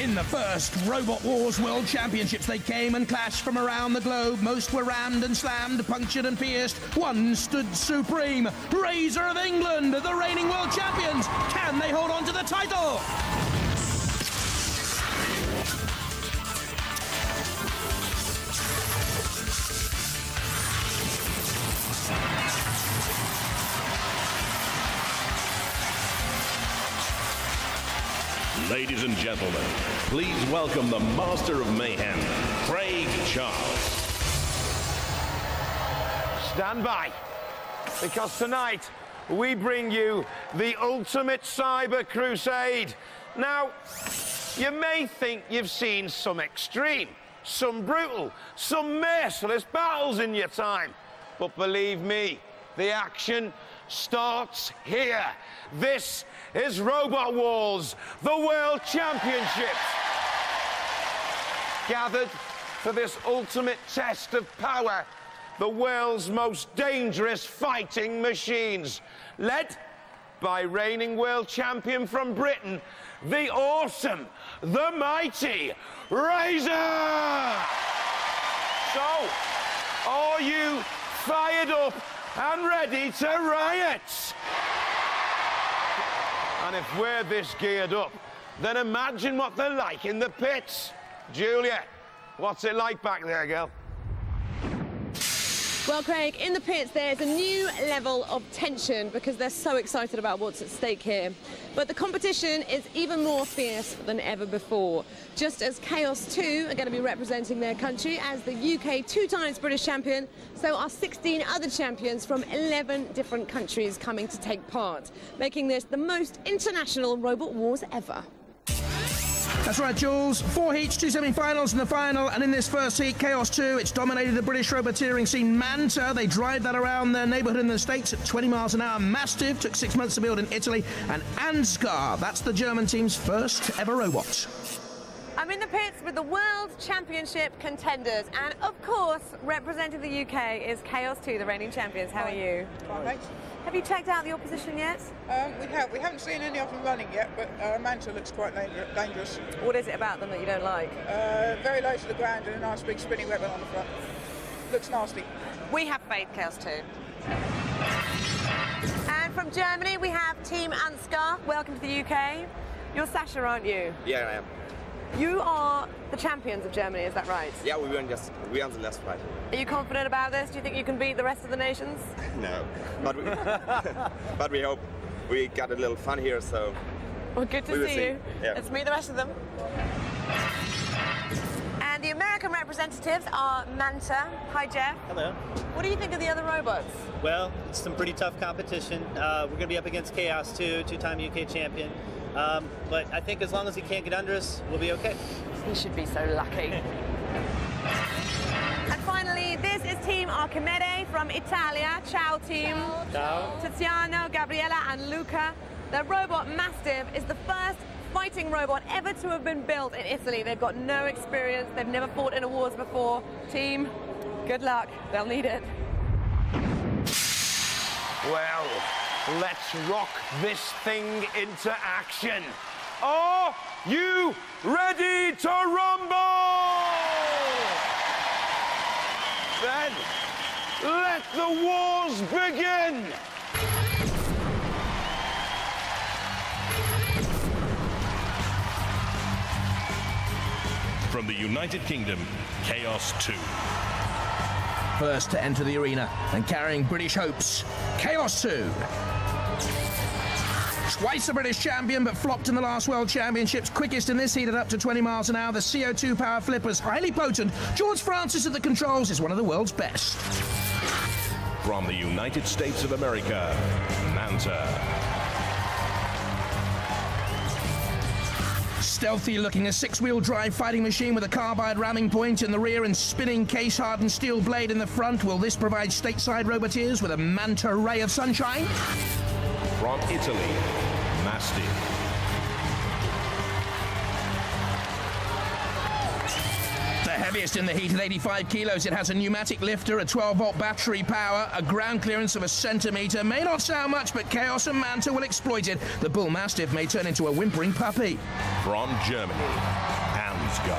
In the first Robot Wars World Championships, they came and clashed from around the globe. Most were rammed and slammed, punctured and pierced. One stood supreme. Razor of England, the reigning world champions. Can they hold on to the title? Ladies and gentlemen, please welcome the Master of Mayhem, Craig Charles. Stand by, because tonight we bring you the ultimate cyber crusade. Now, you may think you've seen some extreme, some brutal, some merciless battles in your time, but believe me, the action starts here. This is Robot Wars, the World Championships. Gathered for this ultimate test of power, the world's most dangerous fighting machines, led by reigning world champion from Britain, the awesome, the mighty Razor! So, are you fired up and ready to riot? And if we're this geared up, then imagine what they're like in the pits. Julia, what's it like back there, girl? Well, Craig, in the pits there's a new level of tension because they're so excited about what's at stake here. But the competition is even more fierce than ever before. Just as Chaos 2 are going to be representing their country as the UK 2-times British champion, so are 16 other champions from 11 different countries coming to take part, making this the most international Robot Wars ever. That's right, Jules. 4 heats, 2 semi-finals and the final. And in this first heat, Chaos 2, it's dominated the British roboteering scene. Manta, they drive that around their neighbourhood in the States at 20 miles an hour. Mastiff took 6 months to build in Italy. And Ansgar, that's the German team's first ever robot. I'm in the pits with the World Championship contenders. And of course, representing the UK is Chaos 2, the reigning champions. How are you? Fine, mate. Have you checked out the opposition yet? We haven't seen any of them running yet, but Manta looks quite dangerous. What is it about them that you don't like? Very low to the ground and a nice big spinning weapon on the front. Looks nasty. We have faith, Chaos 2. And from Germany, we have Team Ansgar. Welcome to the UK. You're Sasha, aren't you? Yeah, I am. You are the champions of Germany, is that right? Yeah, we won the last fight. Are you confident about this? Do you think you can beat the rest of the nations? No, but we hope. We got a little fun here, so... Well, good to see you. Yeah. Let's meet the rest of them. And the American representatives are Manta. Hi, Jeff. Hello. What do you think of the other robots? Well, it's some pretty tough competition. We're going to be up against Chaos 2, 2-time UK champion. But I think as long as he can't get under us, we'll be okay. He should be so lucky. And finally, this is Team Archimede from Italia. Ciao, team. Ciao. Tiziano, Gabriella, and Luca. Their robot Mastiff is the first fighting robot ever to have been built in Italy. They've got no experience. They've never fought in a wars before. Team, good luck. They'll need it. Well, let's rock this thing into action. Are you ready to rumble? Then, let the wars begin! From the United Kingdom, Chaos 2. First to enter the arena and carrying British hopes, Chaos 2. Twice a British champion, but flopped in the last World Championships. Quickest in this heat at up to 20 miles an hour. The CO2 power flipper's highly potent. George Francis at the controls is one of the world's best. From the United States of America, Manta. Stealthy-looking, a 6-wheel drive fighting machine with a carbide ramming point in the rear and spinning case-hardened steel blade in the front. Will this provide stateside roboteers with a Manta ray of sunshine? From Italy, Mastiff. The heaviest in the heat at 85 kilos, it has a pneumatic lifter, a 12-volt battery power, a ground clearance of 1 centimetre. May not sound much, but Chaos and Manta will exploit it. The Bull Mastiff may turn into a whimpering puppy. From Germany, Ansgar.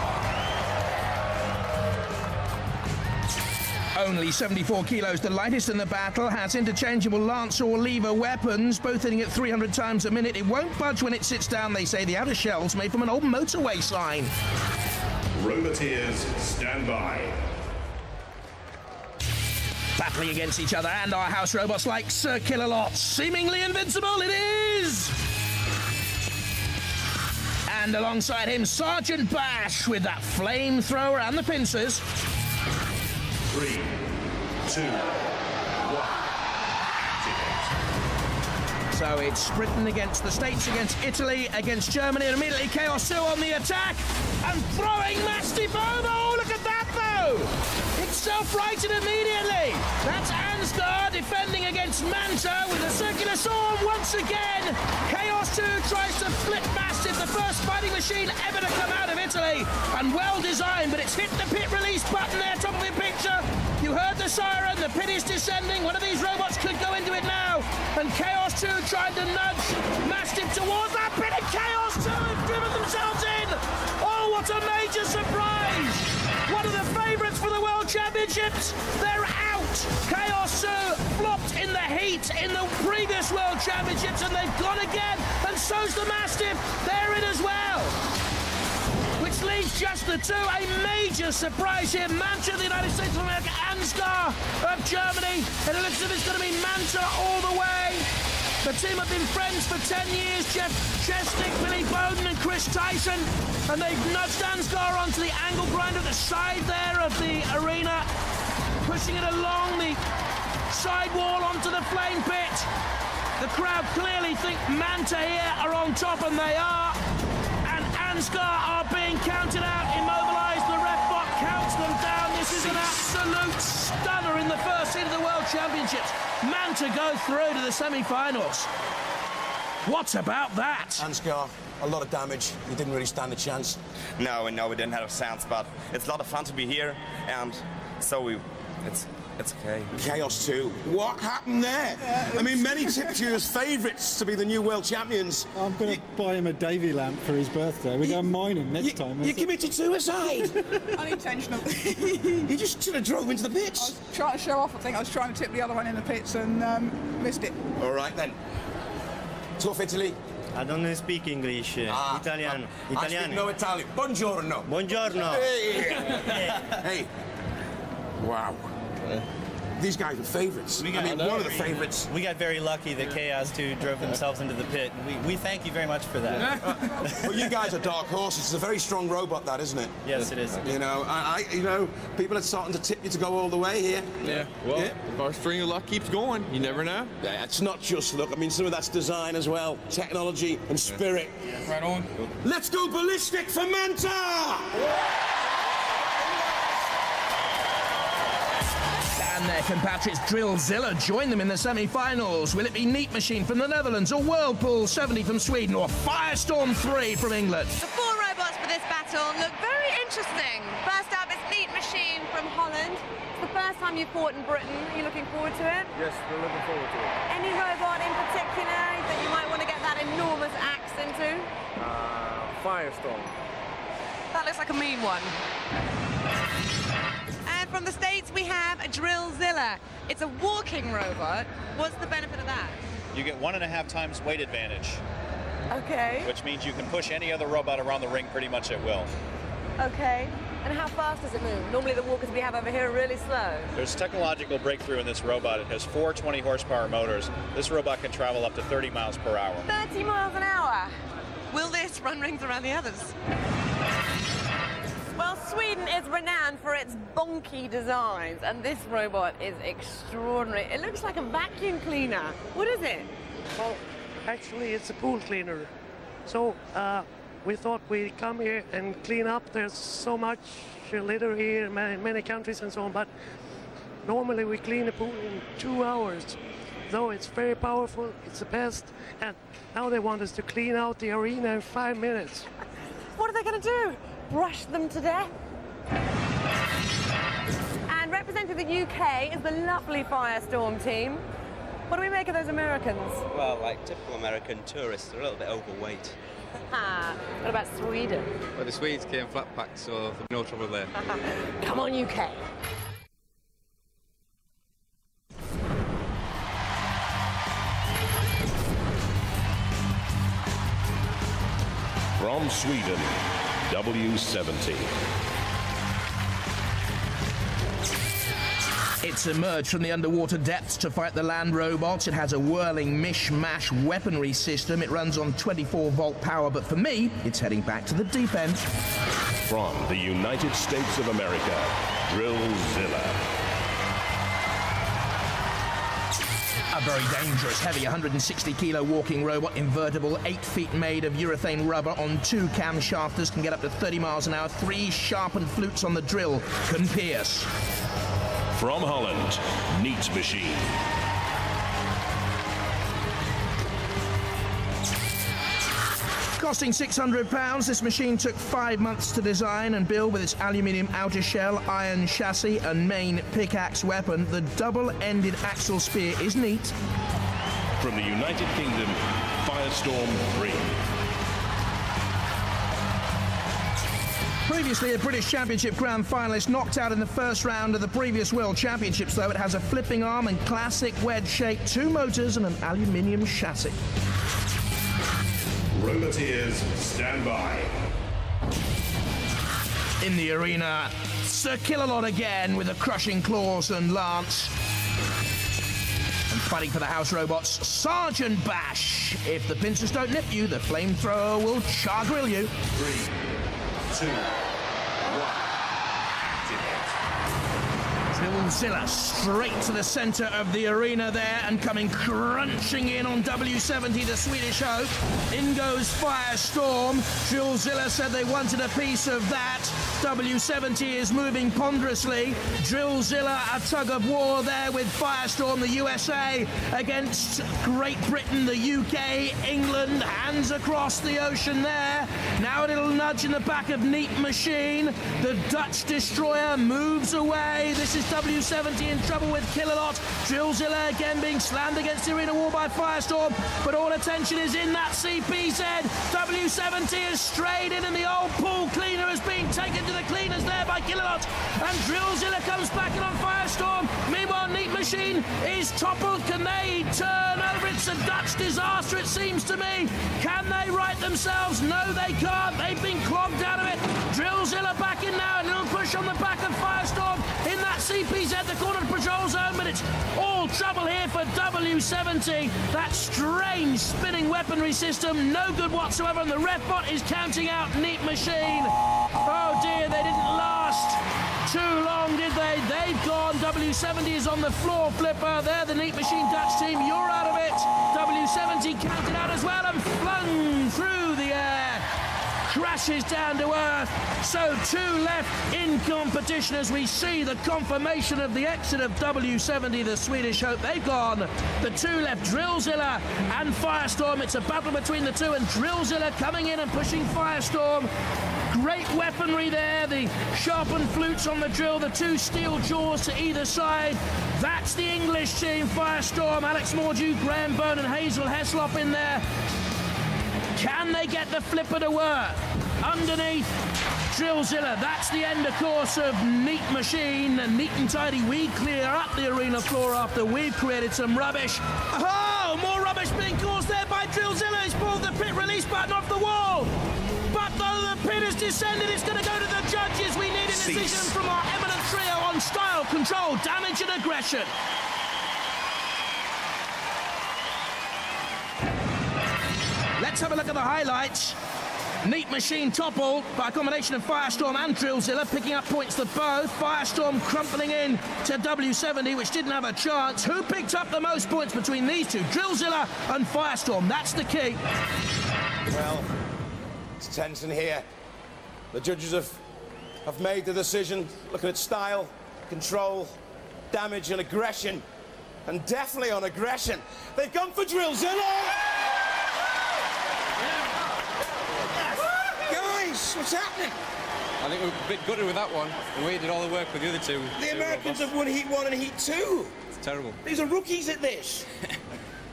Only 74 kilos, the lightest in the battle, has interchangeable lance or lever weapons, both hitting at 300 times a minute. It won't budge when it sits down, they say. The outer shell's made from an old motorway sign. Roboteers, stand by. Battling against each other and our house robots like Sir Killalot. Seemingly invincible, it is! And alongside him, Sergeant Bash with that flamethrower and the pincers. 3, 2, 1. Activate. So it's Britain against the States, against Italy, against Germany, and immediately Chaos 2 on the attack and throwing Mastiff over. Oh, look at that, though! It's self-righted immediately. That's Ansgar defending against Manta with a circular storm once again. Chaos 2 tries to flip Mastiff, the first fighting machine ever to come out of Italy, and well designed, but it's hit the pit release button there, top of the picture. You heard the siren, the pit is descending. One of these robots could go into it now, and Chaos 2 trying to nudge Mastiff towards that pit, and Chaos 2 have driven themselves in. Oh, what a major surprise! One of the favourites for the World Championships, they're out. Chaos 2 flopped in the heat in the previous World Championships, and they've gone again, and so's the Mastiff. They're in as well. Which leaves just the two. A major surprise here. Manta of the United States of America, Ansgar of Germany. And it looks as if it's going to be Manta all the way. The team have been friends for 10 years. Jeff Chesnick, Billy Bowden and Chris Tyson. And they've nudged Ansgar onto the angle grinder at the side there of the arena, pushing it along the side wall onto the flame pit. The crowd clearly think Manta here are on top, and they are. And Ansgar are being counted out, immobilised. The ref bot counts them down. This is an absolute stunner in the first heat of the World Championships. Manta go through to the semi-finals. What about that? Ansgar, a lot of damage. He didn't really stand a chance. No, we didn't have a chance, but it's a lot of fun to be here, and so it's okay. Chaos 2. What happened there? I mean, many tipped you as favourites to be the new world champions. I'm going to buy him a Davy lamp for his birthday. We're going mining next time. You committed suicide. Unintentional. You just should have drove into the I pits. was trying to show off. I think I was trying to tip the other one in the pits and missed it. All right, then. Tough Italy. I don't speak English. Italiano. I speak no Italian. Buongiorno. Buongiorno. Hey. Hey. Wow. These guys are favourites. One of the favourites. We got very lucky that Chaos 2 drove themselves into the pit. We thank you very much for that. Well, you guys are dark horses. It's a very strong robot, that, isn't it? Yes, it is. You know, people are starting to tip you to go all the way here. Yeah. Well, if our string of luck keeps going, you never know. Yeah, it's not just luck. I mean, some of that's design as well, technology and spirit. Right on. Let's go ballistic for Manta! And their compatriots Drillzilla join them in the semi-finals. Will it be Neat Machine from the Netherlands, or Whirlpool 70 from Sweden, or Firestorm 3 from England? The four robots for this battle look very interesting. First up is Neat Machine from Holland. It's the first time you've fought in Britain. Are you looking forward to it? Yes, we're looking forward to it. Any robot in particular that you might want to get that enormous axe into? Firestorm. That looks like a mean one. And from the States, we have Drillzilla. It's a walking robot. What's the benefit of that? You get 1.5 times weight advantage. Okay. Which means you can push any other robot around the ring pretty much at will. Okay. And how fast does it move? Normally the walkers we have over here are really slow. There's technological breakthrough in this robot. It has 4 20-horsepower motors. This robot can travel up to 30 miles per hour. 30 miles an hour. Will this run rings around the others? Well, Sweden is renowned for its bonky designs, and this robot is extraordinary. It looks like a vacuum cleaner. What is it? Well, actually, it's a pool cleaner. So we thought we'd come here and clean up. There's so much litter here in many countries and so on, but normally we clean a pool in 2 hours. Though it's very powerful, it's the best, and now they want us to clean out the arena in 5 minutes. What are they going to do? Brush them to death? And representing the UK is the lovely Firestorm team. What do we make of those Americans? Well, like typical American tourists, they're a little bit overweight. What about Sweden? Well, the Swedes came flat packed, so no trouble there. Come on, UK. From Sweden, W70. It's emerged from the underwater depths to fight the land robots. It has a whirling mishmash weaponry system. It runs on 24-volt power, but for me, it's heading back to the deep end. From the United States of America, Drillzilla. A very dangerous, heavy 160-kilo walking robot, invertible, 8 feet made of urethane rubber on 2 camshafters, can get up to 30 miles an hour, 3 sharpened flutes on the drill, can pierce. From Holland, Neat Machine. Costing £600, this machine took 5 months to design and build with its aluminium outer shell, iron chassis and main pickaxe weapon. The double-ended axle spear is neat. From the United Kingdom, Firestorm 3. Previously a British Championship Grand Finalist, knocked out in the first round of the previous World Championships, though. It has a flipping arm and classic wedge shape, 2 motors and an aluminium chassis. Roboteers, stand by. In the arena, Sir Kill-A-Lot again with the crushing claws and lance. And fighting for the house robots, Sergeant Bash. If the pincers don't nip you, the flamethrower will char-grill you. 3, 2, 1. Drillzilla straight to the centre of the arena there and coming crunching in on W70, the Swedish hope. In goes Firestorm. Drillzilla said they wanted a piece of that. W70 is moving ponderously. Drillzilla, a tug of war there with Firestorm, the USA, against Great Britain, the UK, England, hands across the ocean there. Now a little nudge in the back of Neat Machine. The Dutch destroyer moves away. This is W70 in trouble with Kill-A-Lot. Drillzilla again being slammed against the arena wall by Firestorm, but all attention is in that CPZ. W70 has strayed in and the old pool cleaner is being taken to the cleaners there by Kill-A-Lot, and Drillzilla comes back in on Firestorm. Meanwhile, Neat Machine is toppled. Can they turn over? It's a Dutch disaster, it seems to me. Can they right themselves? No, they can't. They've been clogged out of it. Drillzilla back in now, a little push on the back of Firestorm in that CPZ, the corner patrol zone, but it's all trouble here for W70. That strange spinning weaponry system, no good whatsoever, and the ref bot is counting out Neat Machine. Oh dear, they didn't last too long, did they? They've gone. W70 is on the floor flipper. They're the Neat Machine Dutch team. You're out of it. W70 counted out as well and flung through the air. Crashes down to earth. So 2 left in competition as we see the confirmation of the exit of W70, the Swedish hope. They've gone. The 2 left, Drillzilla and Firestorm. It's a battle between the 2, and Drillzilla coming in and pushing Firestorm. Great weaponry there, the sharpened flutes on the drill, the 2 steel jaws to either side. That's the English team, Firestorm, Alex Mordew, Graham Bone and Hazel Heslop in there. Can they get the flipper to work? Underneath, Drillzilla. That's the end, of course, of Neat Machine. Neat and tidy, we clear up the arena floor after we've created some rubbish. Oh, more rubbish being caused there by Drillzilla. He's pulled the pit release button off the wall. But though the pit has descended, it's going to go to the judges. We need a decision from our eminent trio on style, control, damage and aggression. Let's have a look at the highlights. Neat Machine toppled by a combination of Firestorm and Drillzilla, picking up points for both. Firestorm crumpling in to W70, which didn't have a chance. Who picked up the most points between these 2? Drillzilla and Firestorm. That's the key. Well, it's tension here. The judges have made the decision, looking at style, control, damage and aggression. And definitely on aggression. They've gone for Drillzilla! What's happening? I think we're a bit gutted with that one. The way he did all the work with the other 2. The Americans have won Heat 1 and Heat 2. It's terrible. These are rookies at this.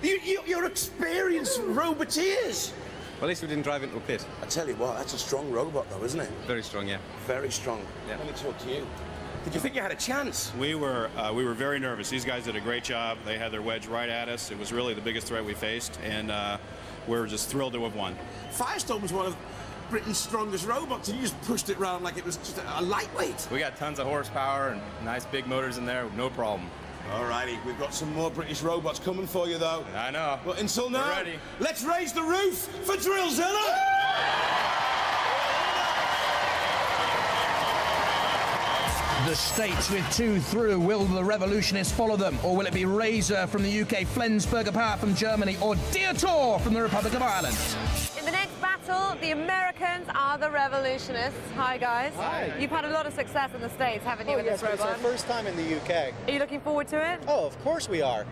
You're experienced roboteers. Well, at least we didn't drive into a pit. I tell you what, that's a strong robot, though, isn't it? Very strong, yeah. Very strong. Yeah. Let me talk to you. Did you think you had a chance? We were very nervous. These guys did a great job. They had their wedge right at us. It was really the biggest threat we faced, and we were just thrilled to have won. Firestone was one of Britain's strongest robots, and you just pushed it around like it was just a lightweight. We got tons of horsepower and nice big motors in there, no problem. Alrighty, we've got some more British robots coming for you, though. I know. But until now, we're ready. Let's raise the roof for Drillzilla! The States with 2 through. Will the Revolutionists follow them? Or will it be Razor from the UK, Flensburger Power from Germany, or Dietor from the Republic of Ireland? In the next battle, the Americans are the Revolutionists. Hi, guys. Hi. You've had a lot of success in the States, haven't you, with yes, this but it's our robot? first time in the UK. Are you looking forward to it? Oh, of course we are.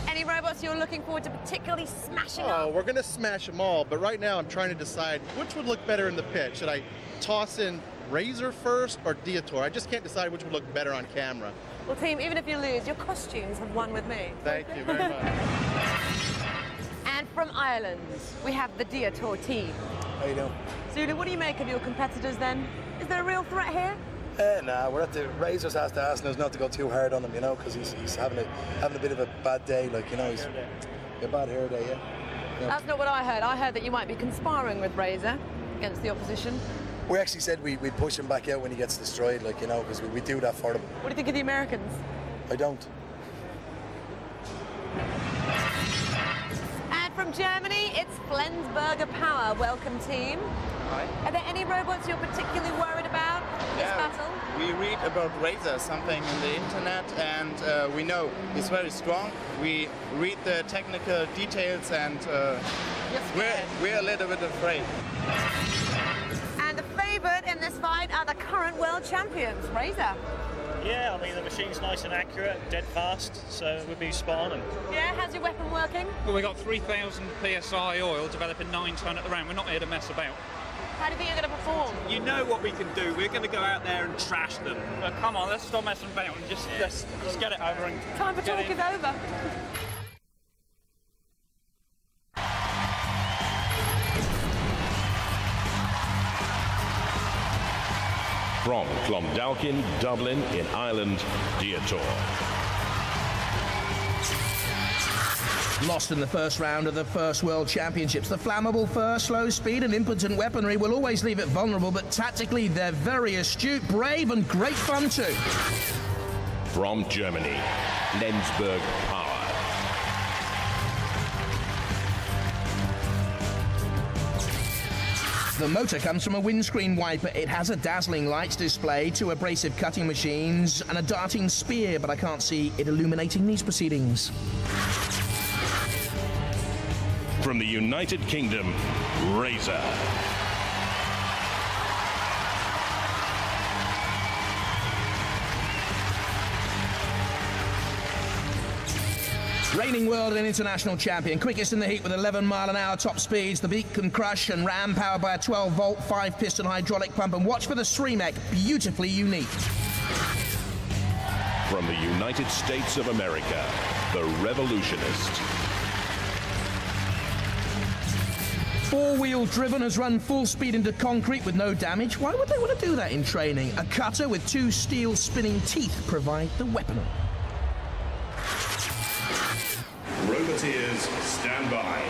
Any robots you're looking forward to particularly smashing Oh, up? we're going to smash them all, but right now I'm trying to decide which would look better in the pit. Should I toss in Razor first or Dietor? I just can't decide which would look better on camera. Well, team, even if you lose, your costumes have won with me. Thank you very much. And from Ireland, we have the Dietor team. How you doing? Zulu, what do you make of your competitors then? Is there a real threat here? Nah, we're at the Razor's has to ask us not to go too hard on him, you know, because he's having a bit of a bad day, like, you know, he's a bad hair day, yeah. That's not what I heard. I heard that you might be conspiring with Razor against the opposition. We actually said we'd push him back out when he gets destroyed, like, you know, because we do that for him. What do you think of the Americans? I don't. And from Germany, it's Flensburger Power. Welcome, team. Hi. Are there any robots you're particularly worried about in this battle? We read about Razor something in the internet, and we know he's very strong. We read the technical details, and we're a little bit afraid. And the favourite in this fight are the current world champions, Razor. Yeah, I mean, the machine's nice and accurate, dead fast, so we'll be spot on. Yeah, how's your weapon working? Well, we got 3,000 PSI oil developing 9 tonne at the round. We're not here to mess about. How do you think you're going to perform? You know what we can do. We're going to go out there and trash them. Come on, let's stop messing about and just let's get it over and time for talk is over. From Clondalkin, Dublin in Ireland, Dietor. Lost in the first round of the first World Championships. The flammable fur, slow speed and impotent weaponry will always leave it vulnerable, but tactically they're very astute, brave and great fun too. From Germany, Flensburger Power. The motor comes from a windscreen wiper. It has a dazzling lights display, 2 abrasive cutting machines, and a darting spear, but I can't see it illuminating these proceedings. From the United Kingdom, Razor. Reigning world and international champion, quickest in the heat with 11-mile-an-hour top speeds. The beak can crush and ram, powered by a 12-volt, 5-piston hydraulic pump. And watch for the Sremek, beautifully unique. From the United States of America, the Revolutionist. 4-wheel driven, has run full speed into concrete with no damage. Why would they want to do that in training? A cutter with 2 steel spinning teeth provide the weaponry. Roboteers, stand by.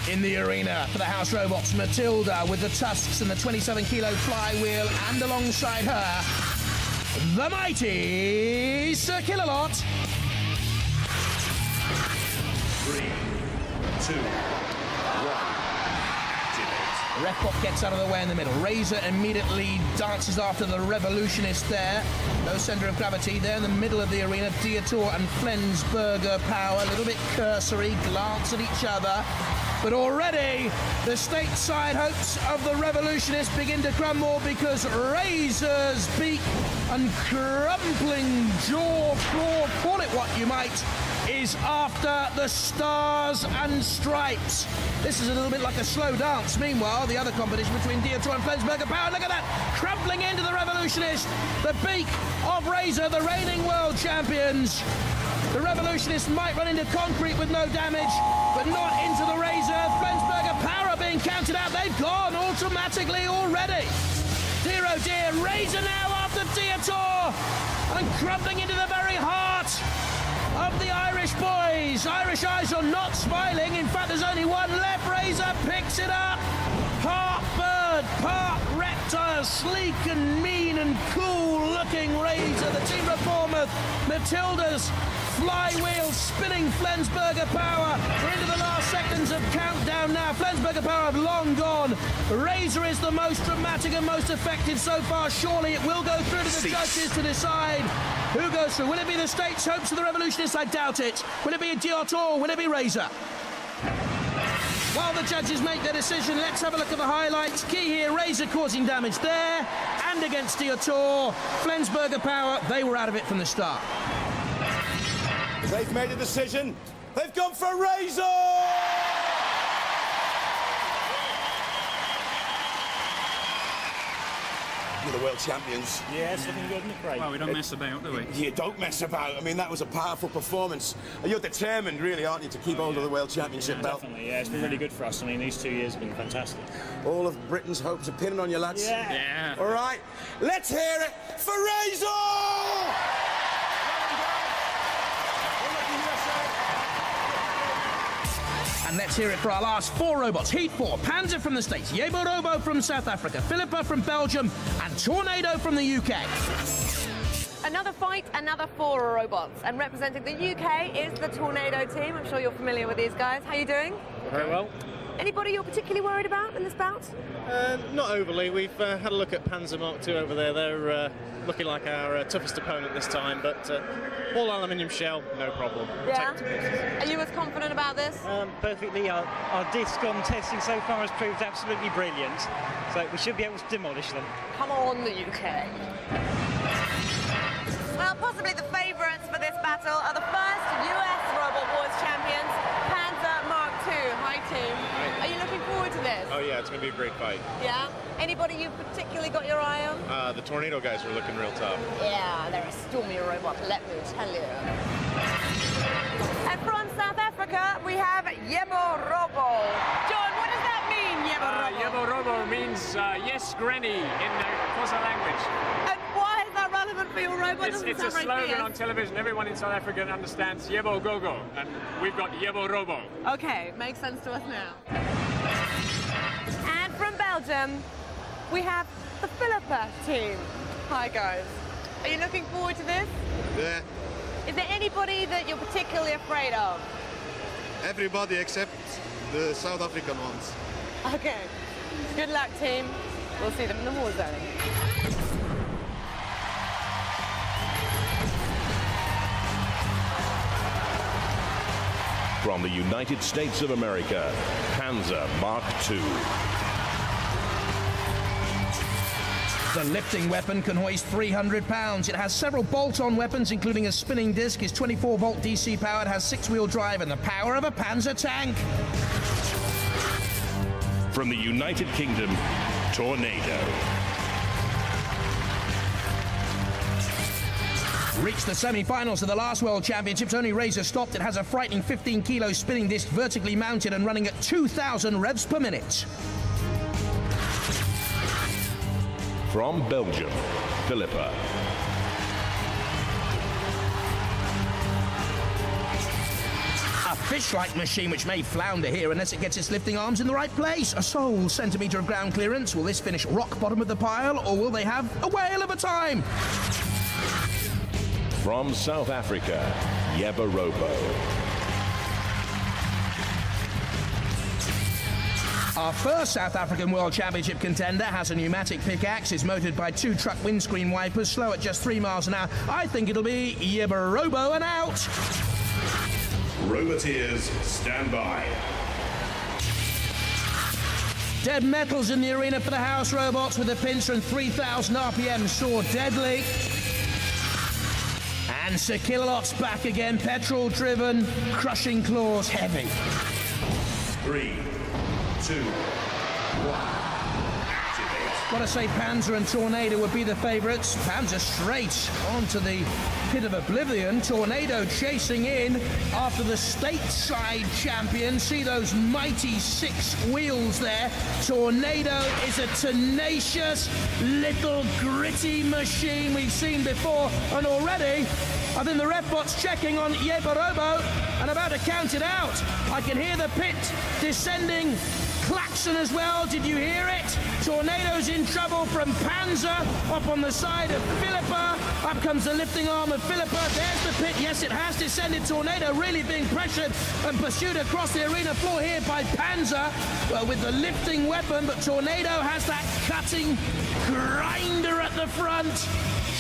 In the arena for the house robots, Matilda with the tusks and the 27-kilo flywheel, and alongside her, the mighty Sir Killalot. 3, 2, 1. The ref bot gets out of the way in the middle. Razor immediately dances after the Revolutionist there. No centre of gravity there in the middle of the arena. Dietor and Flensburger Power, a little bit cursory, glance at each other. But already the stateside hopes of the Revolutionists begin to crumble, because Razor's beak and crumpling jaw, claw, call it what you might, is after the Stars and Stripes. This is a little bit like a slow dance. Meanwhile, the other competition between Dietor and Flensburger Power, look at that, crumpling into the Revolutionist, the beak of Razor, the reigning world champions. The Revolutionists might run into concrete with no damage, but not into the Razor. Flensburger Power being counted out. They've gone automatically already. Dear oh dear, Razor now after Dietor, and crumbling into the very heart of the Irish boys. Irish eyes are not smiling. In fact, there's only one left. Razor picks it up. Part bird, part reptile, sleek and mean and cool-looking Razor. The team of Bournemouth, Matilda's flywheel spinning Flensburger Power. We're into the last seconds of countdown now. Flensburger Power have long gone. Razor is the most dramatic and most effective so far. Surely it will go through to the judges to decide who goes through. Will it be the States' hopes of the Revolutionists? I doubt it. Will it be Dietor? Will it be Razor? While the judges make their decision, let's have a look at the highlights. Key here, Razor causing damage there and against Dietor. Flensburger Power, they were out of it from the start. They've made a decision. They've gone for Razor! You're the world champions. Yeah, it's looking good, isn't it, Craig? Well, we don't mess about, do we? You don't mess about. I mean, that was a powerful performance. You're determined, really, aren't you, to keep hold of the world championship belt? Definitely, yeah. It's been really good for us. I mean, these 2 years have been fantastic. All of Britain's hopes are pinning on you, lads. Yeah. All right, let's hear it for Razor! And let's hear it for our last 4 robots. Heat 4, Panzer from the States, Yebo Robo from South Africa, Philippa from Belgium, and Tornado from the UK. Another fight, another 4 robots. And representing the UK is the Tornado team. I'm sure you're familiar with these guys. How are you doing? Very well. Anybody you're particularly worried about in this bout? Not overly. We've had a look at Panzer Mark II over there. They're looking like our toughest opponent this time, but all aluminium shell, no problem. Yeah? Are you as confident about this? Perfectly. Our disc on testing so far has proved absolutely brilliant, so we should be able to demolish them. Come on, the UK. Well, possibly the favourites for this battle are the first US Robot Wars champions, Panzer Mark II. Hi, team. Are you looking forward to this? Oh, yeah, it's going to be a great fight. Yeah? Anybody you've particularly got your eye on? The Tornado guys are looking real tough. Yeah, they're a stormy robot, let me tell you. And from South Africa, we have Yebo Robo. John, what does that mean, Yebo Robo? Yebo Robo means yes, Granny, in the Xhosa language. And why is that relevant for your robot? It's a slogan on television. Everyone in South Africa understands Yebo Gogo, and we've got Yebo Robo. Okay, makes sense to us now. And from Belgium, we have the Philippa team. Hi, guys. Are you looking forward to this? Yeah. Is there anybody that you're particularly afraid of? Everybody except the South African ones. Okay. Good luck, team. We'll see them in the war zone. From the United States of America, Panzer Mark II. The lifting weapon can hoist 300 pounds. It has several bolt-on weapons, including a spinning disc, is 24-volt DC powered, has 6-wheel drive, and the power of a Panzer tank. From the United Kingdom, Tornado. Reached the semi-finals of the last World Championships. Only Razor stopped. It has a frightening 15-kilo spinning disc, vertically mounted and running at 2,000 revs per minute. From Belgium, Philippa. A fish-like machine which may flounder here unless it gets its lifting arms in the right place. A sole centimetre of ground clearance. Will this finish rock bottom of the pile, or will they have a whale of a time? From South Africa, Yebo Robo. Our first South African World Championship contender has a pneumatic pickaxe, is motored by 2 truck windscreen wipers, slow at just 3 miles an hour. I think it'll be Yebo Robo and out. Roboteers, stand by. Dead metals in the arena for the house robots with a pincer and 3,000 RPM. Saw deadly. And Sir Killalot's back again, petrol-driven, crushing claws, heavy. 3, 2, 1. Got to say Panzer and Tornado would be the favourites. Panzer straight onto the pit of oblivion. Tornado chasing in after the stateside champion. See those mighty 6 wheels there. Tornado is a tenacious, little gritty machine we've seen before. And already, I think the ref bot's checking on Yeboah and about to count it out. I can hear the pit descending. Klaxon as well, did you hear it? Tornado's in trouble from Panzer, up on the side of Philippa. Up comes the lifting arm of Philippa. There's the pit. Yes, it has descended. Tornado really being pressured and pursued across the arena floor here by Panzer with the lifting weapon, but Tornado has that cutting grinder at the front.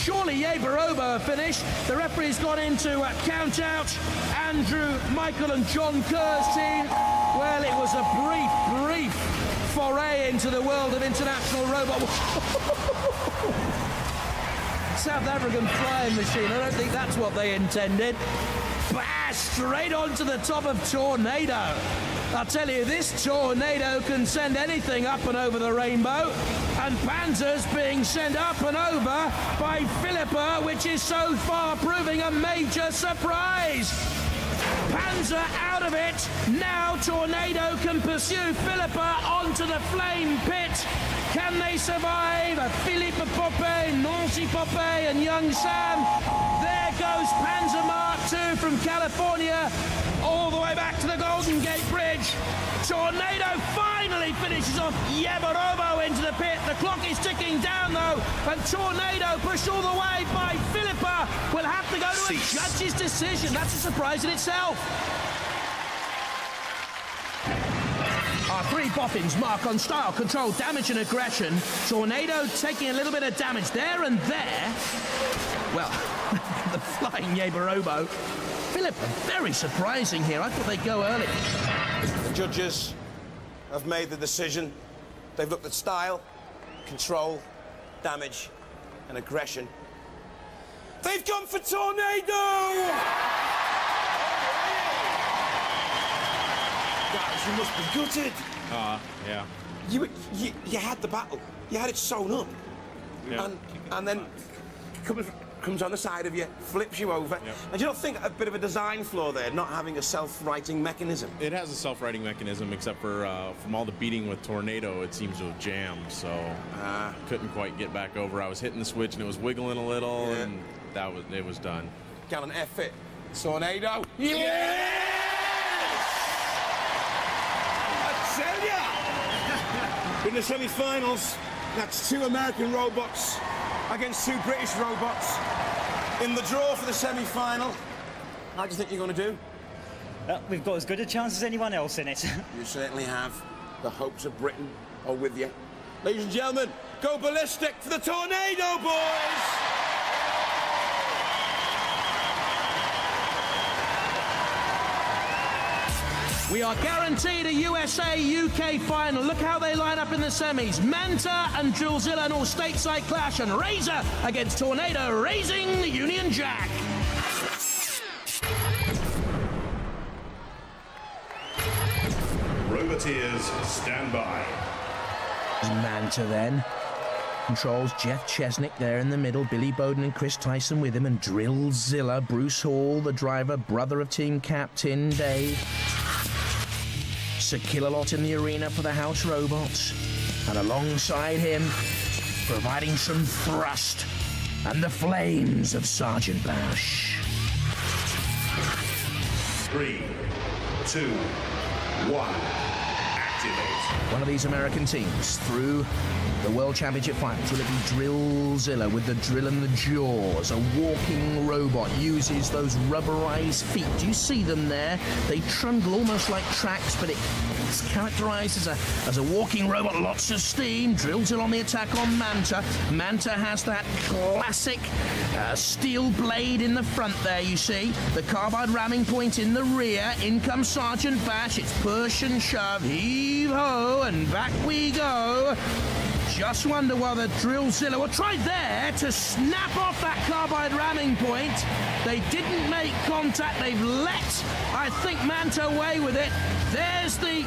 Surely Yeboah finished. The referee's gone in to count out Andrew, Michael and John Kerr's team. Well, it was a brief foray into the world of international robot. South African flying machine. I don't think that's what they intended. Bash straight onto the top of Tornado. I'll tell you, this Tornado can send anything up and over the rainbow. And Panzer's being sent up and over by Philippa, which is so far proving a major surprise. Panzer out of it. Now Tornado can pursue Philippa onto the flame pit. Can they survive? Philippe Poppe, Nancy Poppe and young Sam. There goes Panzer Mark II from California all the way back to the Golden Gate Bridge. Tornado finally finishes off Yeboah into the pit. The clock is ticking down though, and Tornado pushed all the way by Philippa will have to go to a judge's decision. That's a surprise in itself. Our 3 boffins mark on style, control, damage and aggression. Tornado taking a little bit of damage there and there. Well, the flying Yeboah. Philippa, very surprising here. I thought they'd go early. The judges have made the decision. They've looked at style, control, damage and aggression. They've gone for Tornado! Guys, you must be gutted. Yeah. You had the battle. You had it sewn up. Yeah. And then comes on the side of you, flips you over. Yep. And do you not think a bit of a design flaw there, not having a self-righting mechanism? It has a self-righting mechanism, except for from all the beating with Tornado, it seems to have jammed, so couldn't quite get back over. I was hitting the switch and it was wiggling a little, and it was done. Gallon F it. Tornado. Yes! I tell ya! In the semi-finals, that's 2 American robots against 2 British robots. In the draw for the semi-final, how do you think you're going to do? Well, we've got as good a chance as anyone else in it. You certainly have. The hopes of Britain are with you. Ladies and gentlemen, go ballistic for the Tornado boys! We are guaranteed a USA-UK final. Look how they line up in the semis. Manta and Drillzilla in all stateside clash, and Razor against Tornado, raising the Union Jack. Roboteers, stand by. Manta then. Controls Jeff Chesnick there in the middle, Billy Bowden and Chris Tyson with him, and Drillzilla, Bruce Hall, the driver, brother of team captain Dave. Sir Killalot in the arena for the house robots, and alongside him, providing some thrust, and the flames of Sergeant Bash. 3, 2, 1. Activate. One of these American teams through the World Championship Finals. Will it be Drillzilla with the drill and the jaws? A walking robot uses those rubberized feet. Do you see them there? They trundle almost like tracks, but it's characterized as a walking robot. Lots of steam. Drillzilla on the attack on Manta. Manta has that classic steel blade in the front there, you see. The carbide ramming point in the rear. In comes Sergeant Bash. It's push and shove. Heave-ho, and back we go. just wonder whether Drillzilla will try there to snap off that carbide ramming point. They didn't make contact. They've let, I think, Manta away with it. There's the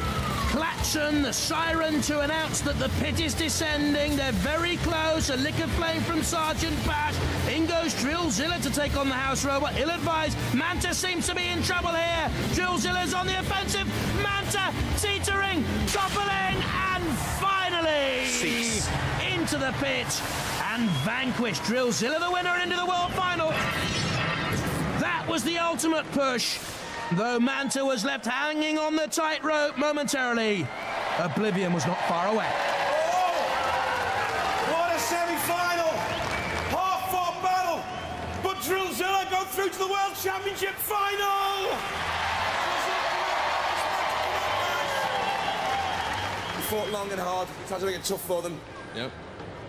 klaxon, the siren to announce that the pit is descending. They're very close. A lick of flame from Sergeant Bash. In goes Drillzilla to take on the house robot. Ill-advised. Manta seems to be in trouble here. Drillzilla's on the offensive. Manta teetering, toppling, and finally into the pit and vanquished. Drillzilla the winner and into the world final. That was the ultimate push. Though Manta was left hanging on the tightrope momentarily, oblivion was not far away. Oh, what a semi-final! Half-fought battle, but Drillzilla go through to the World Championship final! He fought long and hard, tried to make it tough for them. Yep.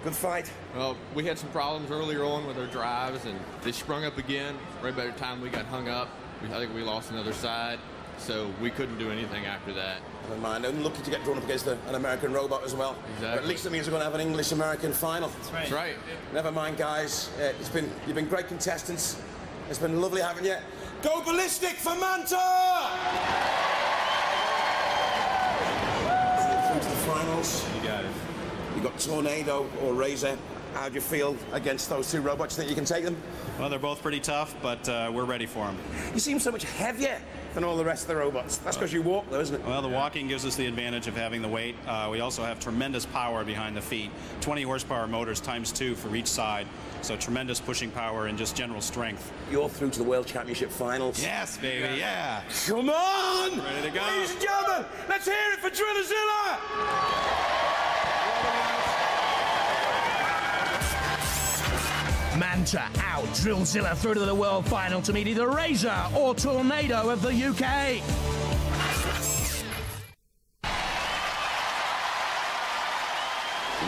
Good fight. Well, we had some problems earlier on with our drives, and they sprung up again right by the time we got hung up. I think we lost another side, so we couldn't do anything after that. Never mind. I'm lucky to get drawn up against an American robot as well. Exactly. But at least it means we're going to have an English-American final. That's right. That's right. Never mind, guys. You've been great contestants. It's been lovely having you. Go ballistic for Manta! Through to the finals. You got it. You got Tornado or Razor. How do you feel against those two robots? Think you can take them? Well, they're both pretty tough, but we're ready for them. You seem so much heavier than all the rest of the robots. That's because you walk, though, isn't it? Well, the walking gives us the advantage of having the weight. We also have tremendous power behind the feet. 20 horsepower motors ×2 for each side. So tremendous pushing power and just general strength. You're through to the World Championship finals. Yes, baby, yeah. Come on! Ready to go. Ladies and gentlemen, let's hear it for Drillzilla! Manta out, Drillzilla through to the world final to meet either Razor or Tornado of the UK.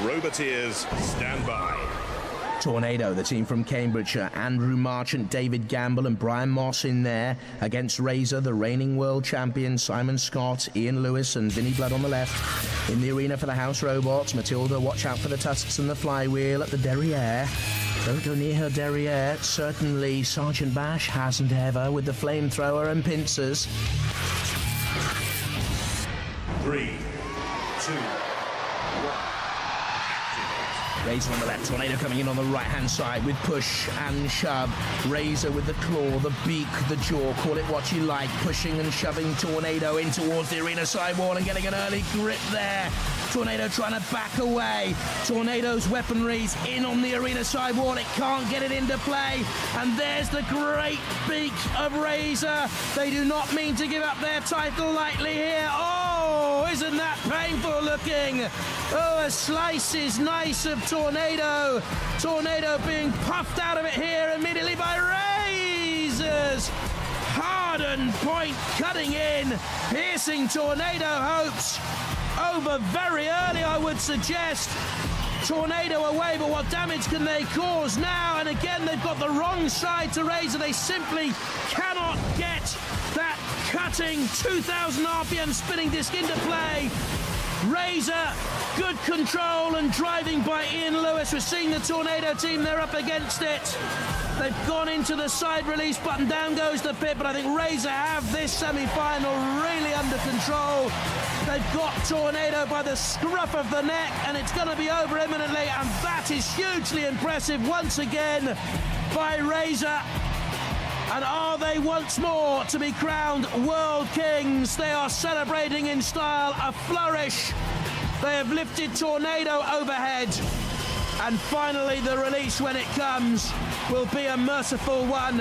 Roboteers, stand by. Tornado, the team from Cambridgeshire, Andrew Marchant, David Gamble and Brian Moss in there against Razor, the reigning world champion, Simon Scott, Ian Lewis and Vinnie Blood on the left. In the arena for the house robots, Matilda, watch out for the tusks and the flywheel at the derriere. Don't go near her derriere. Certainly Sergeant Bash hasn't ever with the flamethrower and pincers. 3, 2, 1. Razor on the left, Tornado coming in on the right-hand side with push and shove. Razor with the claw, the beak, the jaw, call it what you like. Pushing and shoving Tornado in towards the arena sidewall and getting an early grip there. Tornado trying to back away. Tornado's weaponry's in on the arena sidewall. It can't get it into play. And there's the great beak of Razor. They do not mean to give up their title lightly here. Oh, isn't that painful looking? Oh, a slice is nice of Tornado. Tornado being puffed out of it here immediately by Razor's hardened point cutting in, piercing Tornado hopes. Over very early, I would suggest. Tornado away, but what damage can they cause now? And again, they've got the wrong side to Razor. They simply cannot get that cutting 2,000 RPM spinning disc into play. Razor, good control and driving by Ian Lewis. We're seeing the Tornado team, they're up against it. They've gone into the side release button, down goes the pit, but I think Razor have this semi-final really under control. They've got Tornado by the scruff of the neck, and it's going to be over imminently, and that is hugely impressive once again by Razor. And are they once more to be crowned world kings? They are celebrating in style, a flourish. They have lifted Tornado overhead. And finally, the release, when it comes, will be a merciful one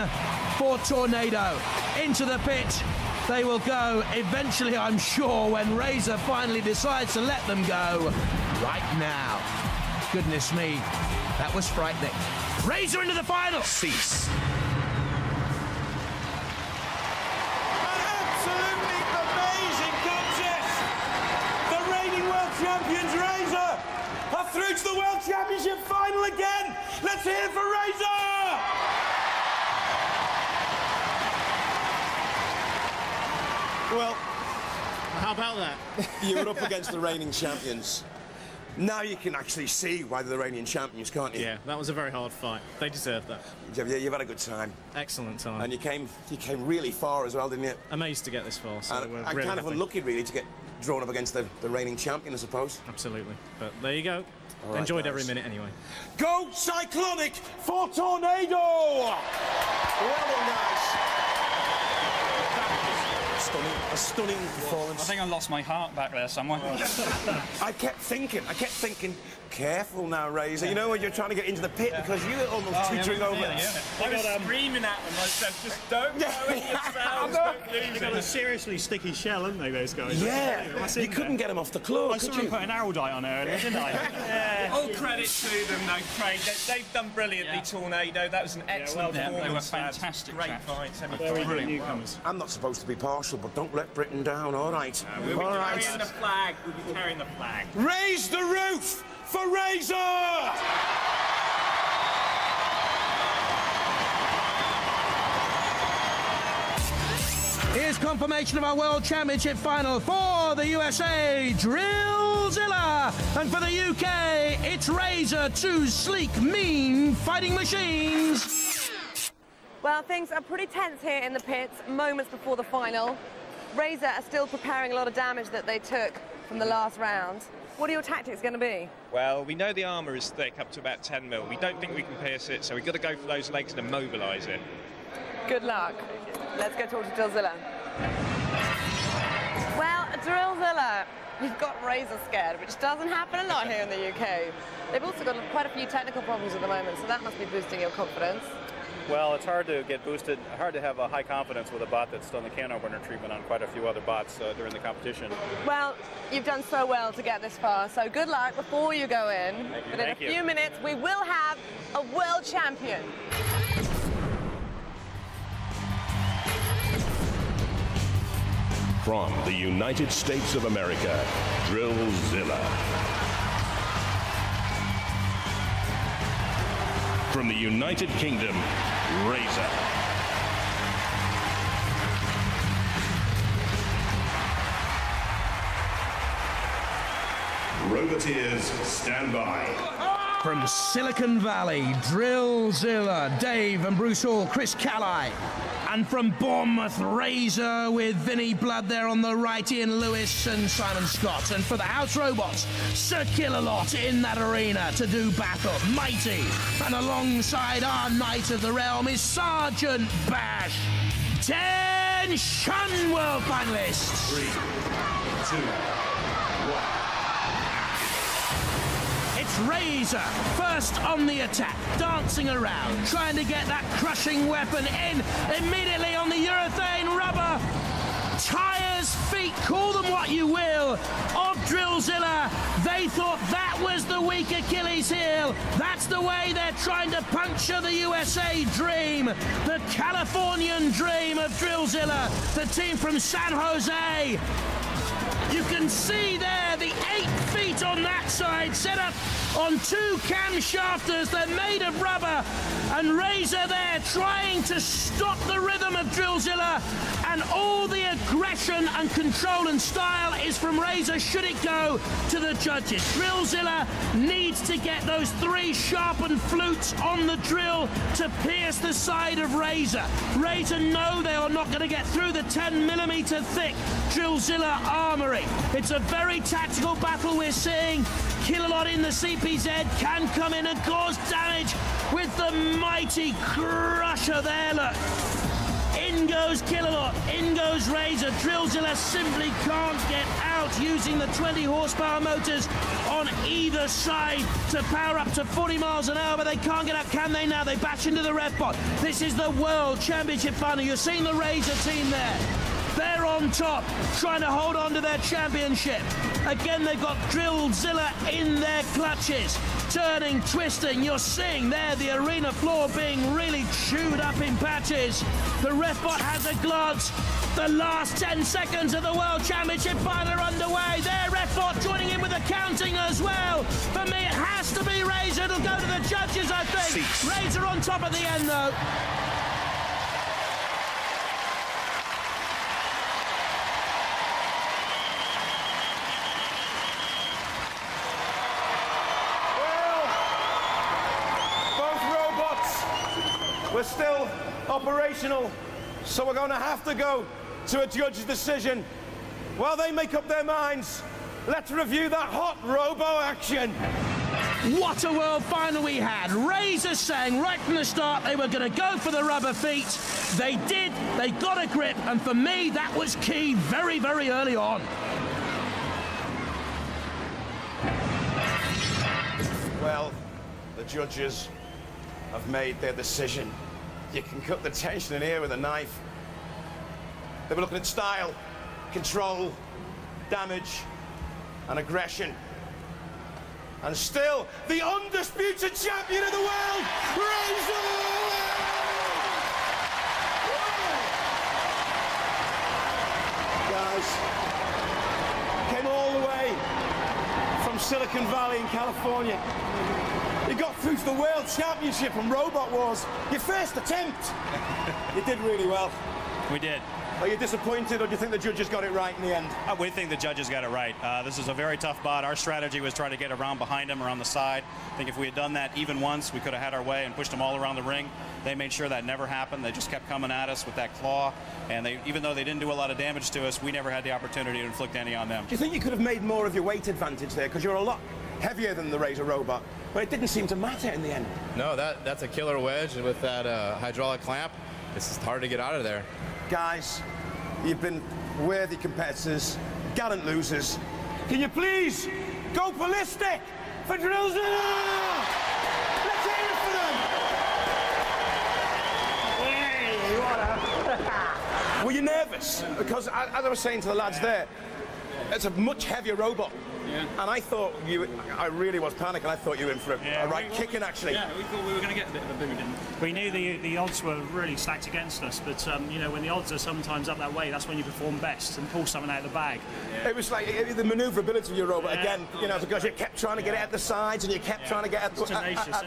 for Tornado. Into the pit they will go eventually, I'm sure, when Razor finally decides to let them go. Right now. Goodness me, that was frightening. Razor into the final. Cease. Champions Razor are through to the World Championship final again. Let's hear it for Razor! Well, how about that? You were up against the reigning champions. Now you can actually see why they're the reigning champions, can't you? Yeah, that was a very hard fight. They deserved that. You've had a good time. Excellent time. And you came really far as well, didn't you? Amazed to get this far, so we're and really kind of happy. unlucky, really, to get drawn up against the reigning champion, I suppose. Absolutely. But there you go. All right, Enjoyed guys. every minute anyway. Go Cyclonic for Tornado! Well done, guys. A stunning performance. I think I lost my heart back there somewhere. I kept thinking, careful now, Razor. You know when you're trying to get into the pit because you were almost teetering over. I was screaming at them. I said, just don't go in yourselves. Don't lose They've got a seriously sticky shell, haven't they, those guys? Yeah, you couldn't get them off the claw, I saw them put an araldite on earlier, didn't I? Yeah. All credit to them, though, Craig. They've done brilliantly, Tornado. That was an excellent performance. They were fantastic. Great fight. Very newcomers. I'm not supposed to be partial, but don't let Britain down, all right? We'll be carrying the flag. We'll be carrying the flag. Raise the roof for Razor! Here's confirmation of our World Championship final for the USA, Drillzilla. And for the UK, it's Razor, two sleek, mean fighting machines. Well, things are pretty tense here in the pits, moments before the final. Razor are still preparing a lot of damage that they took from the last round. What are your tactics going to be? Well, we know the armour is thick, up to about 10 mil. We don't think we can pierce it, so we've got to go for those legs and immobilise it. Good luck. Let's go talk to Drillzilla. Well, Drillzilla, you've got Razor scared, which doesn't happen a lot here in the UK. They've also got quite a few technical problems at the moment, so that must be boosting your confidence. Well, it's hard to get boosted, hard to have a high confidence with a bot that's done the can opener treatment on quite a few other bots during the competition. Well, you've done so well to get this far, so good luck before you go in. Thank you. But in a few minutes, we will have a world champion. From the United States of America, Drillzilla. From the United Kingdom, Razor. Roboteers, stand by. From Silicon Valley, Drillzilla, Dave and Bruce Hall, Chris Calley. And from Bournemouth, Razor with Vinnie Blood there on the right, Ian Lewis and Simon Scott. And for the House Robots, Sir Kill-A-Lot in that arena to do battle. Mighty. And alongside our Knight of the Realm is Sergeant Bash. 10 Shun World finalists. 3, 2, 1. It's Razor, first on the attack, dancing around, trying to get that crushing weapon in immediately on the urethane rubber. Tires, feet, call them what you will, of Drillzilla. They thought that was the weak Achilles heel. That's the way they're trying to puncture the USA dream, the Californian dream of Drillzilla, the team from San Jose. You can see there the 8 feet on that side set up on 2 camshafters. They're made of rubber, and Razor there trying to stop the rhythm of Drillzilla, and all the aggression and control and style is from Razor should it go to the judges. Drillzilla needs to get those 3 sharpened flutes on the drill to pierce the side of Razor. Razor know they are not going to get through the 10mm thick Drillzilla armory. It's a very tactical battle we're seeing. Kill-A-Lot in the CPZ can come in and cause damage with the mighty crusher there, look. In goes Kill-A-Lot, in goes Razor. Drillzilla simply can't get out using the 20 horsepower motors on either side to power up to 40 miles an hour, but they can't get out, can they now? They bash into the red bot. This is the World Championship final. You're seeing the Razor team there. They're on top, trying to hold on to their championship. Again, they've got Drillzilla in their clutches. Turning, twisting, you're seeing there the arena floor being really chewed up in patches. The ref bot has a glance. The last 10 seconds of the World Championship final are underway. Their ref bot joining in with the counting as well. For me, it has to be Razor. It'll go to the judges, I think. Razor on top at the end, though. we're still operational, so we're going to have to go to a judge's decision. While they make up their minds, let's review that hot robo action. What a world final we had. Razor saying right from the start they were going to go for the rubber feet. They did, they got a grip, and for me that was key very, very early on. Well, the judges have made their decision. You can cut the tension in here with a knife. They were looking at style, control, damage, and aggression. And still, the undisputed champion of the world, Razor! Guys, came all the way from Silicon Valley in California. You got through to the World Championship and Robot Wars. Your first attempt. You did really well. We did. Are you disappointed, or do you think the judges got it right in the end? We think the judges got it right. This is a very tough bot. Our strategy was try to get around behind him, around the side. I think if we had done that even once, we could have had our way and pushed them all around the ring. They made sure that never happened. They just kept coming at us with that claw, and even though they didn't do a lot of damage to us, we never had the opportunity to inflict any on them. Do you think you could have made more of your weight advantage there, because you're a lot heavier than the Razor Robot, but it didn't seem to matter in the end? No, that's a killer wedge, and with that hydraulic clamp, it's just hard to get out of there. Guys, you've been worthy competitors, gallant losers. Can you please go ballistic for Drillzilla? Let's hear it for them! Hey, what Were you nervous? Because, as I was saying to the lads there, it's a much heavier robot. Yeah. And I thought I really was panicking. I thought you were in for a right kicking, actually. Yeah, we thought we were going to get a bit of a boot in. We knew the odds were really stacked against us, but you know, when the odds are sometimes up that way, that's when you perform best and pull something out of the bag. Yeah. It was like the manoeuvrability of your robot, again, you know, because you kept trying to get it at the sides and you kept trying to get at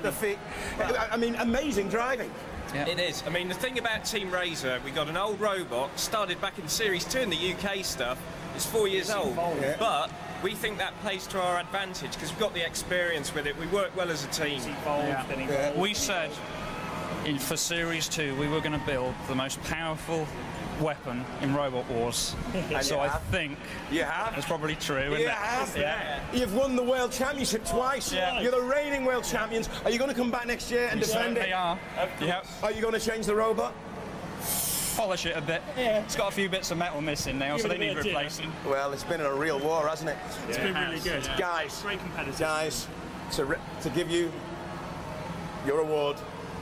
the feet. I mean, amazing driving. Yeah. It is. I mean, the thing about Team Razor, we got an old robot, started back in Series 2 in the UK stuff. It's 4 years old, but we think that plays to our advantage because we've got the experience with it. We work well as a team. We said for Series 2 we were going to build the most powerful weapon in Robot Wars. So I think that's probably true. You have. Yeah. You've won the World Championship twice. Yeah. You're the reigning World Champions. Are you going to come back next year and defend it? They are. Yep. Are you going to change the robot? Polish it a bit. Yeah. It's got a few bits of metal missing now, so they need replacing. Well, it's been a real war, hasn't it? It's been really good. Yeah. Guys, great competitors. Guys, to give you your award,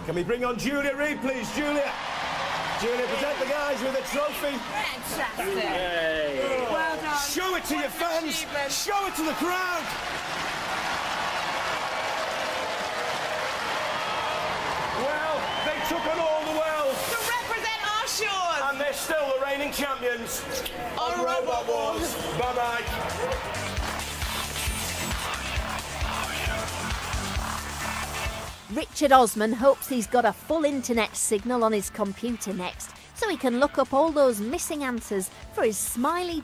can we bring on Julia Reed, please? Julia, present the guys with a trophy. Fantastic. Yay. Well done. Show it to your fans. Show it to the crowd. Well, they took on all the world. To represent our shores. And they're still the reigning champions on Robot Wars. Bye-bye. Richard Osman hopes he's got a full internet signal on his computer next, so he can look up all those missing answers for his smiley